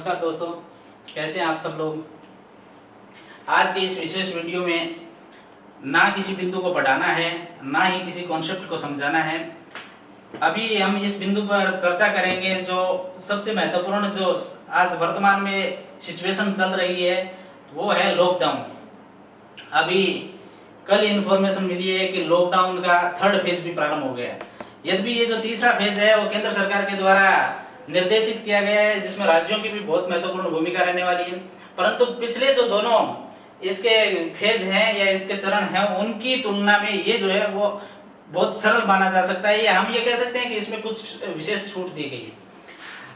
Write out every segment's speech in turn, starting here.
नमस्कार दोस्तों, कैसे हैं आप सब लोग। आज के इस विशेष वीडियो में ना किसी बिंदु को पढ़ाना है, ना ही किसी कॉन्सेप्ट को समझाना है। अभी हम इस बिंदु पर चर्चा करेंगे जो सबसे महत्वपूर्ण जो आज वर्तमान में सिचुएशन चल रही है वो है लॉकडाउन। अभी कल इन्फॉर्मेशन मिली है कि लॉकडाउन का थर्ड फेज भी प्रारंभ हो गया है। यद्यपि ये जो तीसरा फेज है वो केंद्र सरकार के द्वारा निर्देशित किया गया है, जिसमें राज्यों की भी बहुत महत्वपूर्ण भूमिका रहने वाली है। परंतु पिछले जो दोनों इसके फेज हैं या इसके चरण हैं उनकी तुलना में ये जो है वो बहुत सरल माना जा सकता है, या हम ये कह सकते हैं कि इसमें कुछ विशेष छूट दी गई है।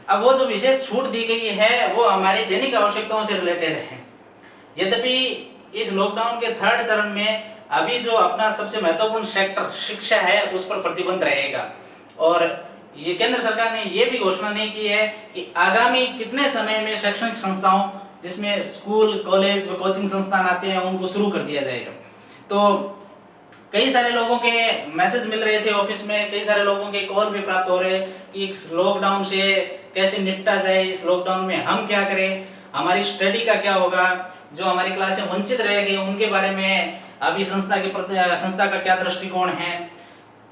अब वो जो विशेष छूट दी गई है वो हमारी दैनिक आवश्यकताओं से रिलेटेड है। यद्यपि इस लॉकडाउन के थर्ड चरण में अभी जो अपना सबसे महत्वपूर्ण सेक्टर शिक्षा है उस पर प्रतिबंध रहेगा, और ये केंद्र सरकार ने ये भी घोषणा नहीं की है कि आगामी कितने समय में शैक्षणिक संस्थाओं जिसमें स्कूल, कॉलेज व कोचिंग संस्थान आते हैं उनको शुरू कर दिया जाएगा। तो कई सारे लोगों के मैसेज मिल रहे थे ऑफिस में, कई सारे लोगों के कॉल भी प्राप्त हो रहे कि इस लॉकडाउन से कैसे निपटा जाए, इस लॉकडाउन में हम क्या करें, हमारी स्टडी का क्या होगा, जो हमारी क्लासें वंचित रह गई उनके बारे में अभी संस्था का क्या दृष्टिकोण है।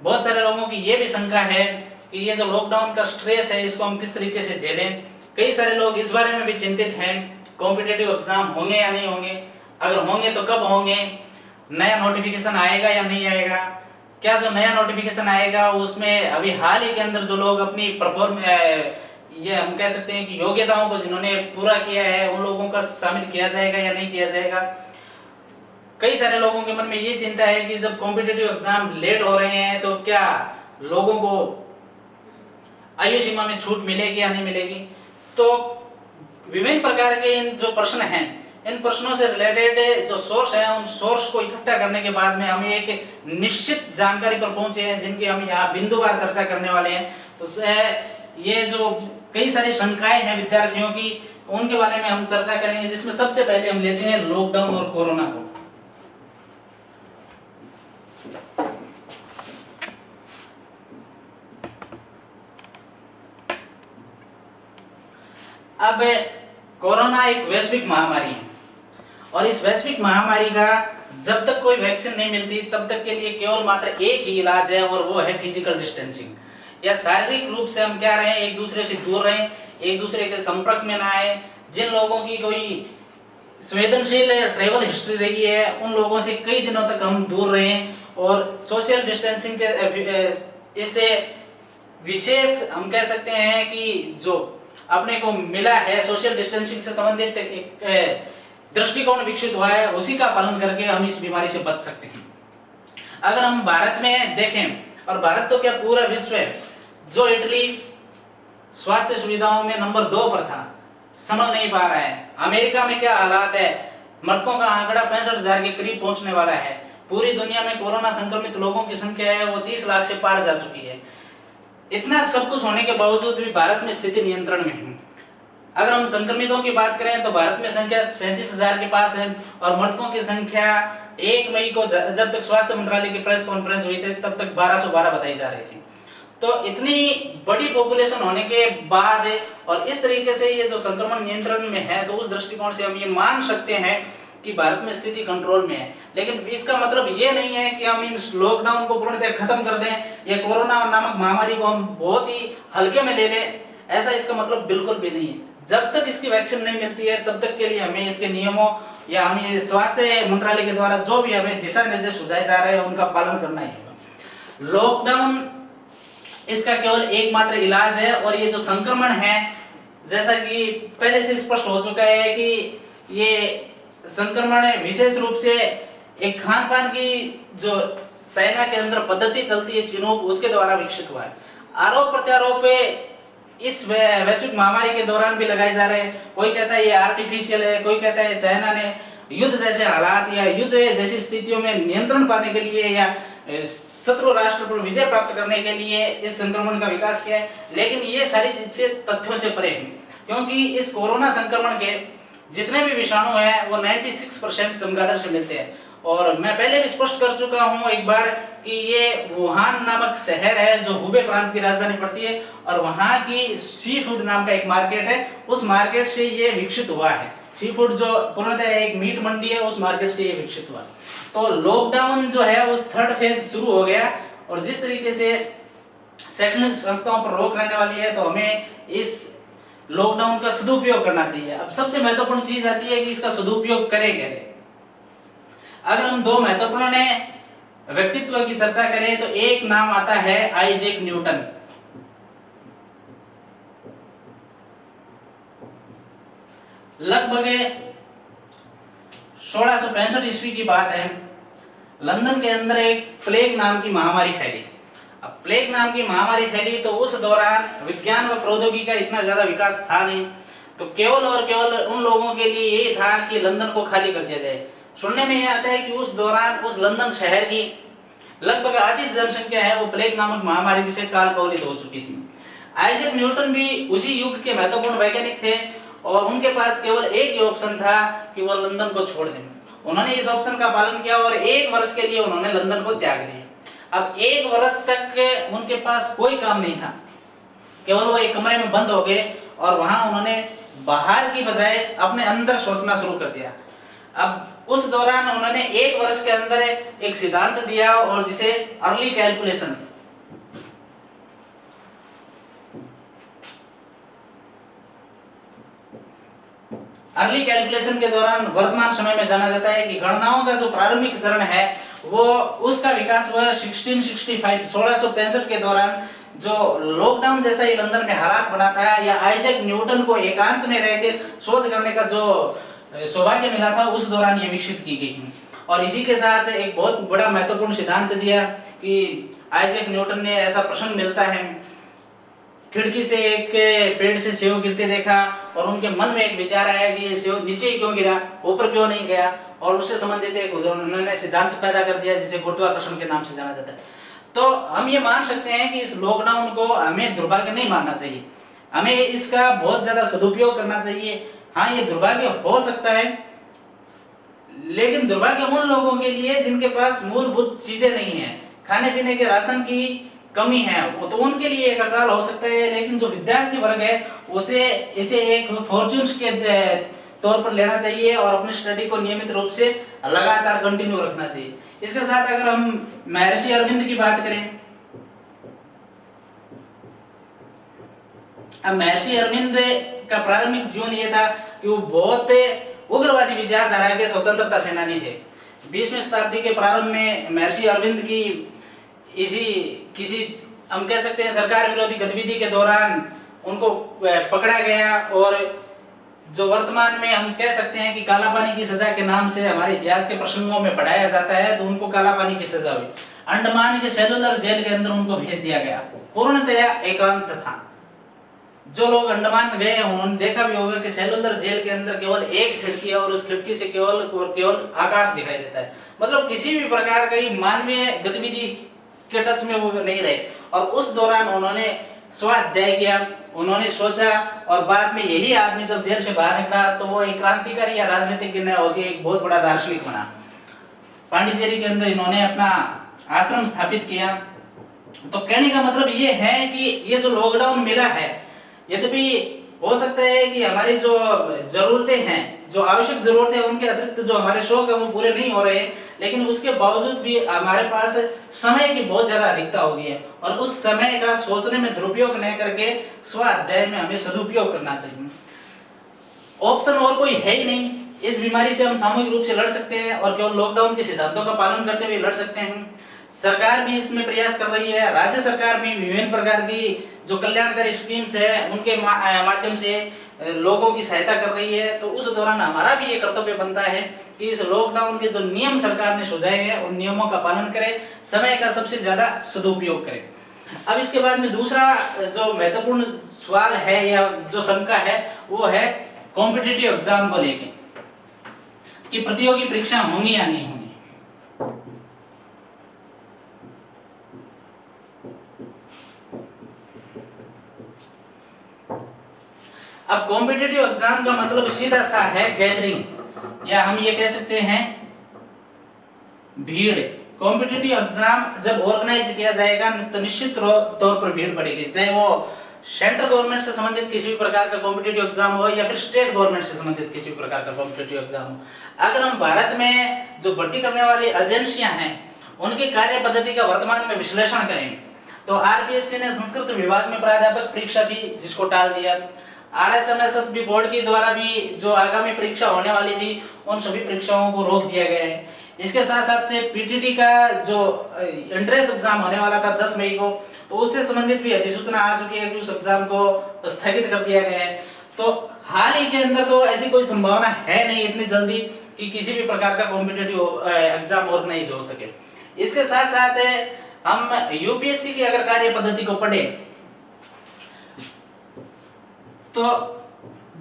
बहुत सारे लोगों की ये भी शंका है कि ये जो लॉकडाउन का स्ट्रेस है इसको हम किस तरीके से झेलें। कई सारे लोग इस बारे में भी चिंतित हैं कॉम्पिटिटिव एग्जाम होंगे या नहीं होंगे, अगर होंगे तो कब होंगे, नया नोटिफिकेशन आएगा या नहीं आएगा, क्या जो नया नोटिफिकेशन आएगा उसमें अभी हाल ही के अंदर जो लोग अपनी ये हम कह सकते हैं कि योग्यताओं को जिन्होंने पूरा किया है उन लोगों का शामिल किया जाएगा या नहीं किया जाएगा। कई सारे लोगों के मन में ये चिंता है कि जब कॉम्पिटिटिव एग्जाम लेट हो रहे हैं तो क्या लोगों को आयु सीमा में छूट मिलेगी या नहीं मिलेगी। तो विभिन्न प्रकार के इन जो प्रश्न हैं, इन प्रश्नों से रिलेटेड जो सोर्स है उन सोर्स को इकट्ठा करने के बाद में हम एक निश्चित जानकारी पर पहुंचे हैं जिनकी हम यहाँ बिंदुवार चर्चा करने वाले हैं। तो ये जो कई सारी शंकाएं हैं विद्यार्थियों की उनके बारे में हम चर्चा करेंगे, जिसमें सबसे पहले हम लेते हैं लॉकडाउन और कोरोना को। अब कोरोना एक वैश्विक महामारी है और इस वैश्विक महामारी का जब तक कोई वैक्सीन नहीं मिलती तब तक के लिए केवल मात्र एक ही इलाज है और वो है फिजिकल डिस्टेंसिंग, या शारीरिक रूप से हम क्या रहें, एक दूसरे से दूर रहें, एक दूसरे के संपर्क में ना आए। जिन लोगों की कोई संवेदनशील ट्रैवल हिस्ट्री रही है उन लोगों से कई दिनों तक हम दूर रहें, और सोशल डिस्टेंसिंग के इससे विशेष हम कह सकते हैं कि जो अपने को मिला है सोशल डिस्टेंसिंग से संबंधित एक दृष्टिकोण विकसित हुआ है उसी का पालन करके हम इस बीमारी से बच सकते हैं। अगर हम भारत में देखें, और भारत तो क्या पूरा विश्व है, जो इटली स्वास्थ्य सुविधाओं में नंबर 2 पर था, संभल नहीं पा रहा है। अमेरिका में क्या हालात है, मृतकों का आंकड़ा 65,000 के करीब पहुंचने वाला है। पूरी दुनिया में कोरोना संक्रमित लोगों की संख्या है वो 30 लाख से पार जा चुकी है। इतना सब कुछ होने के बावजूद भी भारत में स्थिति नियंत्रण में है। अगर हम संक्रमितों की बात करें तो भारत में संख्या 37,000 के पास है, और मृतकों की संख्या 1 मई को जब तक स्वास्थ्य मंत्रालय की प्रेस कॉन्फ्रेंस हुई थी तब तक 1212 बताई जा रही थी। तो इतनी बड़ी पॉपुलेशन होने के बाद और इस तरीके से ये जो संक्रमण नियंत्रण में है, तो उस दृष्टिकोण से हम ये मान सकते हैं कि भारत में स्थिति कंट्रोल में है। लेकिन इसका मतलब ये नहीं है कि हम इन लॉकडाउन को पूर्णतः खत्म कर दें या कोरोना नामक महामारी को हम बहुत ही हल्के में ले लें, ऐसा इसका मतलब बिल्कुल भी नहीं है। जब तक इसकी वैक्सीन नहीं मिलती है तब तक के लिए हमें इसके नियमों या हम ये स्वास्थ्य मंत्रालय के द्वारा जो भी हमें दिशा निर्देश सुझाए जा रहे हैं उनका पालन करना ही होगा। लॉकडाउन इसका केवल एकमात्र इलाज है, और ये जो संक्रमण है जैसा कि पहले से स्पष्ट हो चुका है कि ये संक्रमण विशेष रूप से एक खान पान की जो चाइना के अंदर पद्धति चलती है चिनूक, उसके द्वारा विकसित हुआ है। आरोप प्रत्यारोप इस वैश्विक महामारी के दौरान भी लगाए जा रहे हैं। कोई कहता है ये आर्टिफिशियल है, कोई कहता है चाइना ने युद्ध जैसे हालात या युद्ध जैसी स्थितियों में नियंत्रण पाने के लिए या शत्रु राष्ट्र पर विजय प्राप्त करने के लिए इस संक्रमण का विकास किया है। लेकिन ये सारी चीजें तथ्यों से परे हैं, क्योंकि इस कोरोना संक्रमण के जितने भी विषाणु हैं वो 96% चमगादड़ से मिलते हैं, और मैं पहले भी स्पष्ट कर चुका हूं एक बार कि ये वुहान नामक शहर है जो हुबे प्रांत की राजधानी पड़ती है, और वहां की सी फूड नाम का एक मार्केट है, उस मार्केट से ये विकसित हुआ है। सी फूड जो पूर्णतः एक मीट मंडी है, उस मार्केट से ये विकसित हुआ। तो लॉकडाउन जो है उस थर्ड फेज शुरू हो गया, और जिस तरीके से शैक्षणिक संस्थाओं पर रोक रहने वाली है, तो हमें इस लॉकडाउन का सदुपयोग करना चाहिए। अब सबसे महत्वपूर्ण चीज आती है कि इसका सदुपयोग करें कैसे। अगर हम दो महत्वपूर्ण व्यक्तित्व की चर्चा करें तो एक नाम आता है आइजैक न्यूटन। लगभग 1665 ईस्वी की बात है, लंदन के अंदर एक प्लेग नाम की महामारी फैली। अब प्लेग नाम की महामारी फैली तो उस दौरान विज्ञान व प्रौद्योगिकी का इतना ज्यादा विकास था नहीं, तो केवल और केवल उन लोगों के लिए यही था कि लंदन को खाली कर दिया जाए। सुनने में यह आता है कि उस दौरान उस लंदन शहर की लगभग आधी जनसंख्या है वो प्लेग नामक महामारी से काल कवलित हो चुकी थी। आइजैक न्यूटन भी उसी युग के महत्वपूर्ण वैज्ञानिक थे, और उनके पास केवल एक ही ऑप्शन था कि वह लंदन को छोड़ दें। उन्होंने इस ऑप्शन का पालन किया और 1 वर्ष के लिए उन्होंने लंदन को त्याग दिया। अब 1 वर्ष तक उनके पास कोई काम नहीं था, केवल वो एक कमरे में बंद हो गए, और वहां उन्होंने बाहर की बजाय अपने अंदर सोचना शुरू कर दिया। अब उस दौरान उन्होंने 1 वर्ष के अंदर एक सिद्धांत दिया, और जिसे अर्ली कैलकुलेशन के दौरान वर्तमान समय में जाना जाता है कि गणनाओं का जो प्रारंभिक चरण है वो उसका विकास हुआ 1665 के दौरान। जो लॉकडाउन जैसा ही लंदन में हालात बना था, या आइजैक न्यूटन को एकांत में रह के शोध करने का जो सौभाग्य मिला था, उस दौरान ये विकसित की गई। और इसी के साथ एक बहुत बड़ा महत्वपूर्ण सिद्धांत दिया कि आइजैक न्यूटन ने ऐसा प्रसंग मिलता है, खिड़की से एक पेड़ से सेव गिरते देखा, और उनके मन में एक विचार आया कि ये सेव नीचे ही क्यों गिरा, ऊपर क्यों नहीं गया, और उससे संबंधित एक उन्होंने सिद्धांत पैदा कर दिया जिसे गुरुत्वाकर्षण के नाम से जाना जाता है। तो हम ये मान सकते हैं कि इस लॉकडाउन को हमें दुर्भाग्य नहीं मानना चाहिए, हमें इसका बहुत ज्यादा सदुपयोग करना चाहिए। हाँ, ये दुर्भाग्य हो सकता है, लेकिन दुर्भाग्य उन लोगों के लिए जिनके पास मूलभूत चीजें नहीं है, खाने पीने के राशन की कमी है, वो तो उनके लिए एक अकाल हो सकता है। लेकिन जो विद्यार्थी वर्ग है उसे इसे एक फॉर्च्यून्स के तौर पर लेना चाहिए, और अपनी स्टडी को नियमित रूप से लगातार कंटिन्यू रखना चाहिए। इसके साथ अगर हम महर्षि अरविंद की बात करें, अब महर्षि अरविंद का प्रारंभिक जीवन ये था कि वो बहुत उग्रवादी विचारधारा के स्वतंत्रता सेनानी थे। 20वीं शताब्दी के प्रारंभ में महर्षि अरविंद की किसी हम कह सकते हैं सरकार विरोधी गतिविधि के दौरान उनको पकड़ा गया, और जो वर्तमान में हम कह सकते हैं कि काला पानी की सजा के नाम से हमारे इतिहास के प्रसंगों में पढ़ाया जाता है, तो उनको काला पानी की सजा हुई। अंडमान के सेलुलर जेल के अंदर उनको भेज दिया गया, पूर्णतया एकांत था। जो लोग अंडमान गए हैं उन्होंने देखा भी होगा कि सेलुलर जेल के अंदर केवल एक खिड़की है, और उस खिड़की से केवल आकाश दिखाई देता है। मतलब किसी भी प्रकार की मानवीय गतिविधि के टच में वो नहीं रहे। और उस दौरान उन्होंने स्वाध्याय किया, उन्होंने सोचा, और बाद में यही आदमी जब जेल से बाहर निकला तो वो एक क्रांतिकारी या राजनीतिज्ञ न होकर एक बहुत बड़ा दार्शनिक बना। पांडिचेरी के अंदर इन्होंने अपना आश्रम स्थापित किया। तो कहने का मतलब ये है कि ये जो लॉकडाउन मिला है, यद्यपि हो सकता है कि हमारी जो जरूरतें हैं, जो आवश्यक जरूरतें हैं, उनके अतिरिक्त जो हमारे शौक है वो पूरे नहीं हो रहे हैं, लेकिन उसके बावजूद भी हमारे पास समय की बहुत ज्यादा अधिकता हो गई है, और उस समय का सोचने में दुरुपयोग न करके स्वाध्याय में हमें सदुपयोग करना चाहिए। ऑप्शन और कोई है ही नहीं। इस बीमारी से हम सामूहिक रूप से लड़ सकते हैं, और केवल लॉकडाउन के सिद्धांतों का पालन करते हुए लड़ सकते हैं। सरकार भी इसमें प्रयास कर रही है, राज्य सरकार भी विभिन्न प्रकार की जो कल्याणकारी स्कीम्स है उनके माध्यम से लोगों की सहायता कर रही है। तो उस दौरान हमारा भी ये कर्तव्य बनता है कि इस लॉकडाउन के जो नियम सरकार ने सुझाए हैं उन नियमों का पालन करें, समय का सबसे ज्यादा सदुपयोग करें। अब इसके बाद में दूसरा जो महत्वपूर्ण सवाल है या जो शंका है वो है कॉम्पिटिटिव एग्जाम को लेके, कि प्रतियोगी परीक्षा होंगी या नहीं होंगी। अब कॉम्पिटिटिव एग्जाम का मतलब सीधा सा है गैदरिंग, या हम ये कह सकते हैं भीड़, कॉम्पिटिटिव एग्जाम जब ऑर्गेनाइज किया जाएगा तो निश्चित तौर पर भीड़ पड़ेगी, चाहे वो सेंट्रल गवर्नमेंट से संबंधित किसी भी प्रकार का कॉम्पिटिटिव एग्जाम हो या फिर स्टेट गवर्नमेंट से संबंधित किसी भी प्रकार का कॉम्पिटिटिव एग्जाम हो। अगर हम भारत में जो भर्ती करने वाली एजेंसियां हैं उनकी कार्य पद्धति का वर्तमान में विश्लेषण करें तो आरपीएससी ने संस्कृत विभाग में प्राध्यापक परीक्षा की जिसको टाल दिया। आरएसएमएसएसबी बोर्ड के द्वारा भी जो आगामी परीक्षा होने वाली थी उन सभी परीक्षाओं को रोक दिया गया है। इसके साथ साथ पीटीटी का जो एंट्रेंस एग्जाम होने वाला था 10 मई को, तो उससे संबंधित भी अधिसूचना आ चुकी है कि उस एग्जाम को स्थगित कर दिया गया है। तो हाल ही के अंदर तो ऐसी कोई संभावना है नहीं इतनी जल्दी कि किसी भी प्रकार का कॉम्पिटिटिव एग्जाम ऑर्गेनाइज हो सके। इसके साथ साथ हम यूपीएससी की अगर कार्य पद्धति को पढ़े तो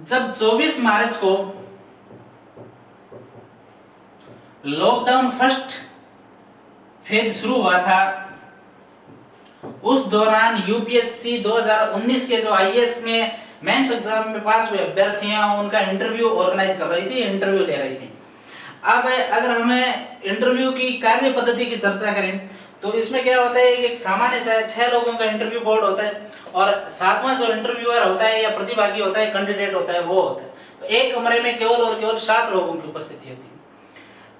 जब 24 मार्च को लॉकडाउन फर्स्ट फेज शुरू हुआ था, उस दौरान यूपीएससी 2019 के जो आईएएस में मेंस एग्जाम में पास हुए अभ्यर्थियां उनका इंटरव्यू ऑर्गेनाइज कर रही थी, इंटरव्यू ले रही थी। अब अगर हमें इंटरव्यू की कार्य पद्धति की चर्चा करें तो इसमें क्या होता है कि एक सामान्य 6 लोगों का इंटरव्यू बोर्ड होता है और 7वां जो इंटरव्यूअर होता है या प्रतिभागी होता है, कैंडिडेट होता है, वो होता है। तो एक कमरे में केवल 7 लोगों की उपस्थिति होती है।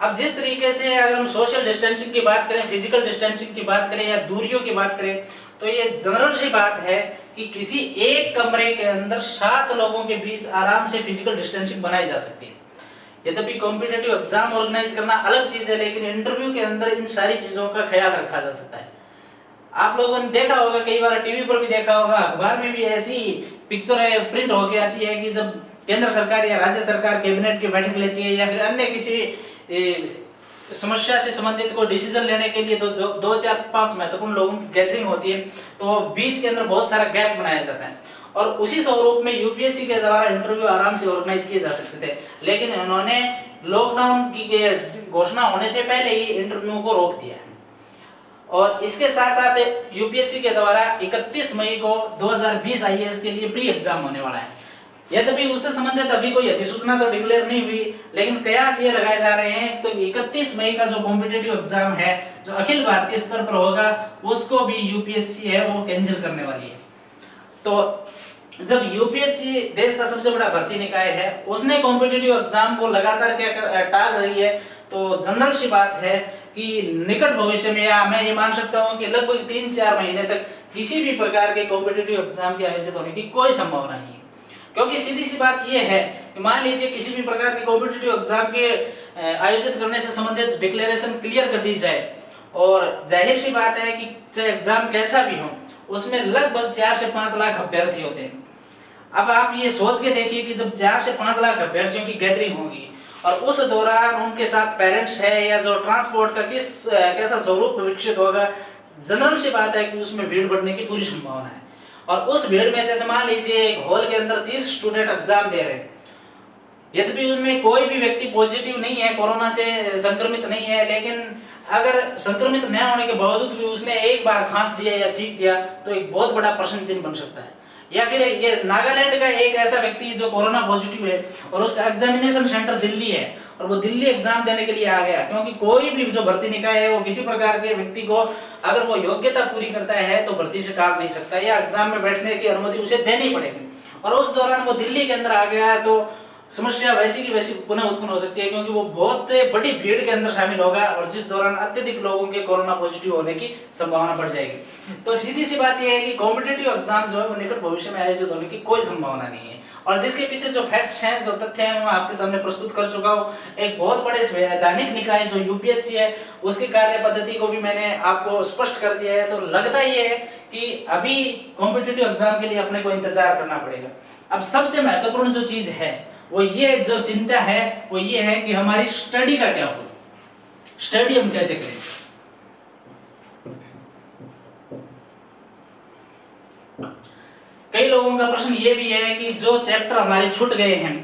अब जिस तरीके से अगर हम सोशल डिस्टेंसिंग की बात करें, फिजिकल डिस्टेंसिंग की बात करें या दूरियों की बात करें तो ये जनरल सी बात है कि किसी एक कमरे के अंदर 7 लोगों के बीच आराम से फिजिकल डिस्टेंसिंग बनाई जा सकती है। यद्यपि कॉम्पिटिटिव एग्जाम ऑर्गेनाइज करना अलग चीज है, लेकिन इंटरव्यू के अंदर इन सारी चीजों का ख्याल रखा जा सकता है। आप लोगों ने देखा होगा, कई बार टीवी पर भी देखा होगा, अखबार में भी ऐसी पिक्चर प्रिंट होके आती है कि जब केंद्र सरकार या राज्य सरकार कैबिनेट की बैठक लेती है या फिर अन्य किसी समस्या से संबंधित कोई डिसीजन लेने के लिए तो 2, 4, 5 महत्वपूर्ण लोगों की गैदरिंग होती है, तो बीच के अंदर बहुत सारा गैप बनाया जाता है और उसी स्वरूप में यूपीएससी के द्वारा इंटरव्यू आराम से ऑर्गेनाइज किए जा सकते थे। लेकिन उन्होंने लॉकडाउन की घोषणा होने से पहले ही इंटरव्यू को रोक दिया है। और इसके साथ साथ यूपीएससी के द्वारा 31 मई को 2020 आईएएस के लिए प्री एग्जाम होने वाला है। यद्यपि उससे संबंधित अभी कोई अधिसूचना तो डिक्लेयर नहीं हुई, लेकिन कयास ये लगाए जा रहे हैं तो 31 मई का जो कॉम्पिटिटिव एग्जाम है जो अखिल भारतीय स्तर पर होगा उसको भी यूपीएससी है वो कैंसिल करने वाली है। तो जब यूपीएससी देश का सबसे बड़ा भर्ती निकाय है, उसने कॉम्पिटिटिव एग्जाम को लगातार क्या टाल रही है, तो जनरल सी बात है कि निकट भविष्य में या मैं ये मान सकता हूँ कि लगभग 3-4 महीने तक किसी भी प्रकार के कॉम्पिटिटिव एग्जाम के आयोजित होने की कोई संभावना नहीं है। क्योंकि सीधी सी बात यह है कि मान लीजिए किसी भी प्रकार के कॉम्पिटिटिव एग्जाम के आयोजित करने से संबंधित डिक्लेरेशन क्लियर कर दी जाए और जाहिर सी बात है कि चाहे एग्जाम कैसा भी हो उसमें लगभग 4 से 5 लाख अभ्यर्थी होते हैं। अब आप ये सोच के देखिए कि जब 4 से 5 लाख अभ्यर्थियों की गैदरिंग होगी और उस दौरान उनके साथ पेरेंट्स है या जो ट्रांसपोर्ट का कैसा स्वरूप विकसित होगा, जनरल सी बात है कि उसमें भीड़ बढ़ने की पूरी संभावना है। और उस भीड़ में जैसे मान लीजिए एक हॉल के अंदर 30 स्टूडेंट एग्जाम दे रहे हैं, यद्यपि उनमें कोई भी व्यक्ति पॉजिटिव नहीं है, कोरोना से संक्रमित नहीं है, लेकिन अगर संक्रमित न होने के बावजूद भी उसने एक बार खांस दिया या छींक दिया तो एक बहुत बड़ा प्रश्न चिन्ह बन सकता है। या फिर ये नागालैंड का एक ऐसा व्यक्ति जो कोरोना पॉजिटिव है और उसका एग्जामिनेशन सेंटर दिल्ली है और वो दिल्ली एग्जाम देने के लिए आ गया, क्योंकि कोई भी जो भर्ती निकाय है वो किसी प्रकार के व्यक्ति को अगर वो योग्यता पूरी करता है तो भर्ती से टाल नहीं सकता या एग्जाम में बैठने की अनुमति उसे देनी पड़ेगी। और उस दौरान वो दिल्ली के अंदर आ गया तो समस्या वैसी की वैसी पुनः उत्पन्न हो सकती है, क्योंकि वो बहुत बड़ी भीड़ के अंदर शामिल होगा और जिस दौरान अत्यधिक लोगों के कोरोना पॉजिटिव होने की संभावना बढ़ जाएगी। तो सीधी सी बात यह है कि कॉम्पिटिटिव एग्जाम जो है वो निकट भविष्य में आयोजित होने की कोई संभावना नहीं है। और जिसके पीछे जो फैक्ट्स हैं, जो तथ्य हैं, मैं आपके सामने प्रस्तुत कर चुका हूँ। एक बहुत बड़े संवैधानिक निकाय जो यूपीएससी है उसकी कार्य पद्धति को भी मैंने आपको स्पष्ट कर दिया है। तो लगता ये है कि अभी कॉम्पिटिटिव एग्जाम के लिए अपने को इंतजार करना पड़ेगा। अब सबसे महत्वपूर्ण जो चीज है वो ये जो चिंता है वो ये है कि हमारी स्टडी का क्या होगा, स्टडी हम कैसे करें। कई लोगों का प्रश्न ये भी है कि जो चैप्टर हमारे छूट गए हैं,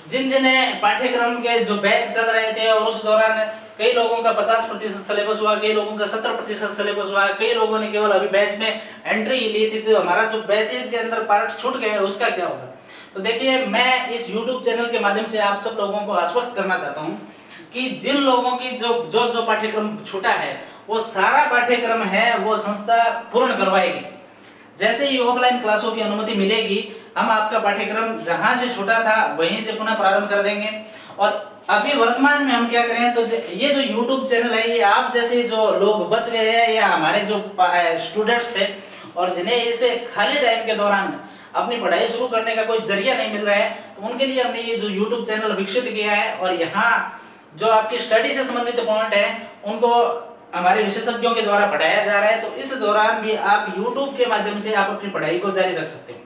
जिन्हें पाठ्यक्रम के जो बैच चल रहे थे और उस दौरान कई लोगों का 50% सिलेबस हुआ, कई लोगों का 70% सिलेबस हुआ, कई लोगों ने केवल अभी बैच में एंट्री ली थी, तो हमारा जो बैचेस के अंदर पार्ट छूट गए उसका क्या होगा। तो देखिए, मैं इस YouTube चैनल के माध्यम से आप सब लोगों को आश्वस्त करना चाहता हूँ कि जिन लोगों की जो पाठ्यक्रम छूटा है, वो सारा पाठ्यक्रम है वो संस्था पूर्ण करवाएगी। जैसे ही ऑफलाइन क्लासों की अनुमति मिलेगी, हम आपका पाठ्यक्रम जहां से छूटा था वहीं से पुनः प्रारंभ कर देंगे। और अभी वर्तमान में हम क्या करें, तो ये जो YouTube चैनल है, ये आप जैसे जो लोग बच गए हैं या हमारे जो स्टूडेंट्स थे और जिन्हें इसे खाली टाइम के दौरान अपनी पढ़ाई शुरू करने का कोई जरिया नहीं मिल रहा है, तो उनके लिए हमने ये जो YouTube चैनल विकसित किया है। और यहाँ जो आपकी स्टडी से संबंधित पॉइंट है उनको हमारे विशेषज्ञों के द्वारा पढ़ाया जा रहा है। तो इस दौरान भी आप YouTube के माध्यम से आप अपनी पढ़ाई को जारी रख सकते हो।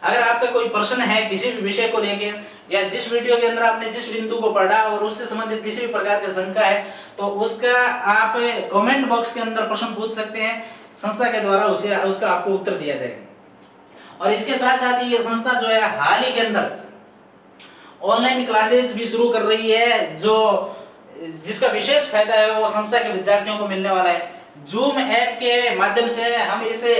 अगर आपका कोई प्रश्न है किसी भी विषय को लेकर, या जिस वीडियो के अंदर आपने जिस बिंदु को पढ़ा और उससे संबंधित किसी भी प्रकार की शंका है, तो उसका आप कमेंट बॉक्स के अंदर प्रश्न पूछ सकते हैं। संस्था के द्वारा उसका आपको उत्तर दिया जाएगा। और इसके साथ साथ ही ये संस्था जो है हाल ही के अंदर ऑनलाइन क्लासेज भी शुरू कर रही है, जिसका विशेष फायदा है वो संस्था के विद्यार्थियों को मिलने वाला है। जूम ऐप के माध्यम से हम इसे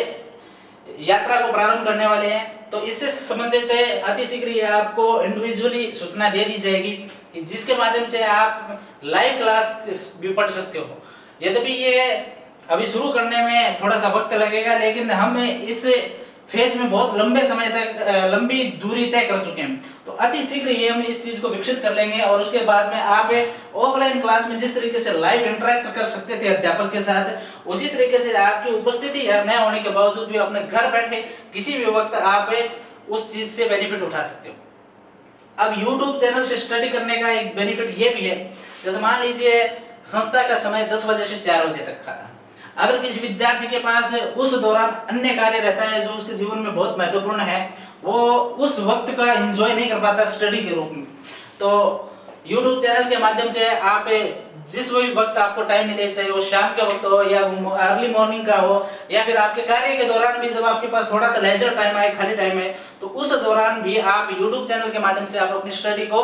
यात्रा को प्रारंभ करने वाले हैं। तो इससे संबंधित अतिशीघ्र ही आपको इंडिविजुअली सूचना दे दी जाएगी, जिसके माध्यम से आप लाइव क्लास भी पढ़ सकते हो। यद्यपि ये अभी शुरू करने में थोड़ा सा वक्त लगेगा, लेकिन हम इस फेज में बहुत लंबे समय तक लंबी दूरी तय कर चुके हैं। तो अति शीघ्र ही हम इस चीज को विकसित कर लेंगे और उसके बाद में आप ऑफलाइन क्लास में जिस तरीके से लाइव इंटरेक्ट कर सकते थे अध्यापक के साथ, उसी तरीके से आपकी उपस्थिति न होने के बावजूद भी अपने घर बैठे किसी भी वक्त आप उस चीज से बेनिफिट उठा सकते हो। अब YouTube चैनल से स्टडी करने का एक बेनिफिट ये भी है, जैसे मान लीजिए संस्था का समय 10 बजे से 4 बजे तक का था। अगर किसी विद्यार्थी के पास उस दौरान अन्य कार्य रहता है जो उसके जीवन में बहुत महत्वपूर्ण है, वो उस वक्त का एंजॉय नहीं कर पाता स्टडी के रूप में, तो YouTube चैनल के माध्यम से आप जिस भी वक्त आपको टाइम मिले, चाहे वो शाम के वक्त हो या अर्ली मॉर्निंग का हो, या फिर आपके कार्य के दौरान भी जब आपके पास थोड़ा सा लेजर टाइम आए, खाली टाइम है, तो उस दौरान भी आप YouTube चैनल के माध्यम से आप अपनी स्टडी को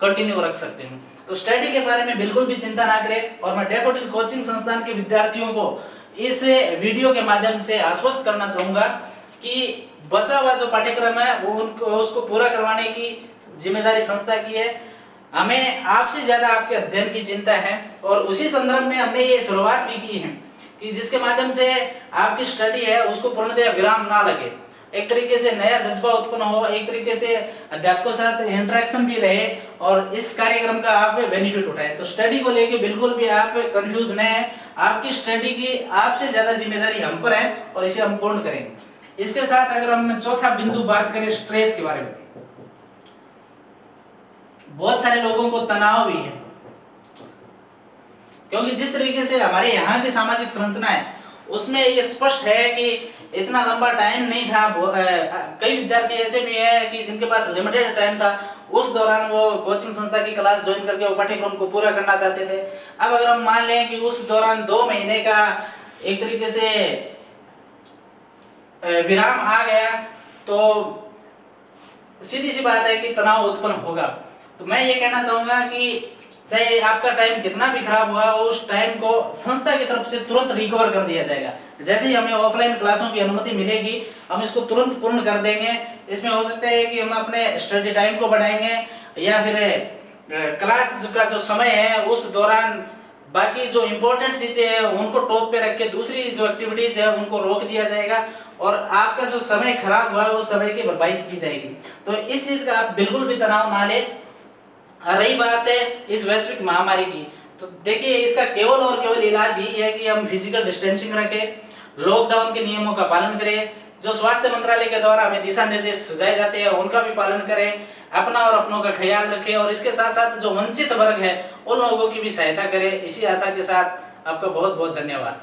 कंटिन्यू रख सकते हैं। तो स्टडी के बारे में बिल्कुल भी चिंता ना करें। और मैं डैफोडिल कोचिंग संस्थान के विद्यार्थियों को इस वीडियो के माध्यम से आश्वस्त करना चाहूंगा कि बचा हुआ जो पाठ्यक्रम है वो उसको पूरा करवाने की जिम्मेदारी संस्था की है। हमें आपसे ज्यादा आपके अध्ययन की चिंता है और उसी संदर्भ में हमने ये शुरुआत भी की है कि जिसके माध्यम से आपकी स्टडी है उसको पूर्णतः विराम ना लगे, एक तरीके से नया जज्बा उत्पन्न हो, एक तरीके से अध्यापकों के साथ इंटरेक्शन भी रहे और इस कार्यक्रम का आप बेनिफिट उठाएं। तो स्टडी को लेके बिल्कुल भी आप कंफ्यूज न हैं, आपकी स्टडी की आपसे ज्यादा जिम्मेदारी हम पर है और इसे हम पूर्ण करेंगे। इसके साथ अगर हम चौथा बिंदु बात करें स्ट्रेस के बारे में, बहुत सारे लोगों को तनाव भी है, क्योंकि जिस तरीके से हमारे यहाँ की सामाजिक संरचना है उसमें ये स्पष्ट है कि इतना लंबा टाइम नहीं था। कई विद्यार्थी ऐसे भी हैं कि जिनके पास लिमिटेड टाइम था, उस दौरान वो कोचिंग संस्था की क्लास ज्वाइन करके वो पाठ्यक्रम को पूरा करना चाहते थे। अब अगर हम मान लें कि उस दौरान 2 महीने का एक तरीके से विराम आ गया, तो सीधी सी बात है कि तनाव उत्पन्न होगा। तो मैं ये कहना चाहूंगा कि चाहे आपका टाइम कितना भी खराब हुआ, उस टाइम को संस्था की तरफ से तुरंत रिकवर कर दिया जाएगा। जैसे ही हमें ऑफलाइन क्लासों की अनुमति मिलेगी, हम इसको तुरंत पूर्ण कर देंगे। इसमें हो सकता है कि हम अपने स्टडी टाइम को बढ़ाएंगे या फिर क्लास का जो समय है उस दौरान बाकी जो इम्पोर्टेंट चीजें हैं उनको टॉप पे रख के दूसरी जो एक्टिविटीज है उनको रोक दिया जाएगा और आपका जो समय खराब हुआ उस समय की भरपाई की जाएगी। तो इस चीज का आप बिल्कुल भी तनाव ना ले। रही बात है इस वैश्विक महामारी की, तो देखिए इसका केवल और केवल इलाज ही है कि हम फिजिकल डिस्टेंसिंग रखें, लॉकडाउन के नियमों का पालन करें, जो स्वास्थ्य मंत्रालय के द्वारा हमें दिशा निर्देश सुझाए जाते हैं उनका भी पालन करें, अपना और अपनों का ख्याल रखें और इसके साथ साथ जो वंचित वर्ग है उन लोगों की भी सहायता करें। इसी आशा के साथ आपका बहुत बहुत धन्यवाद।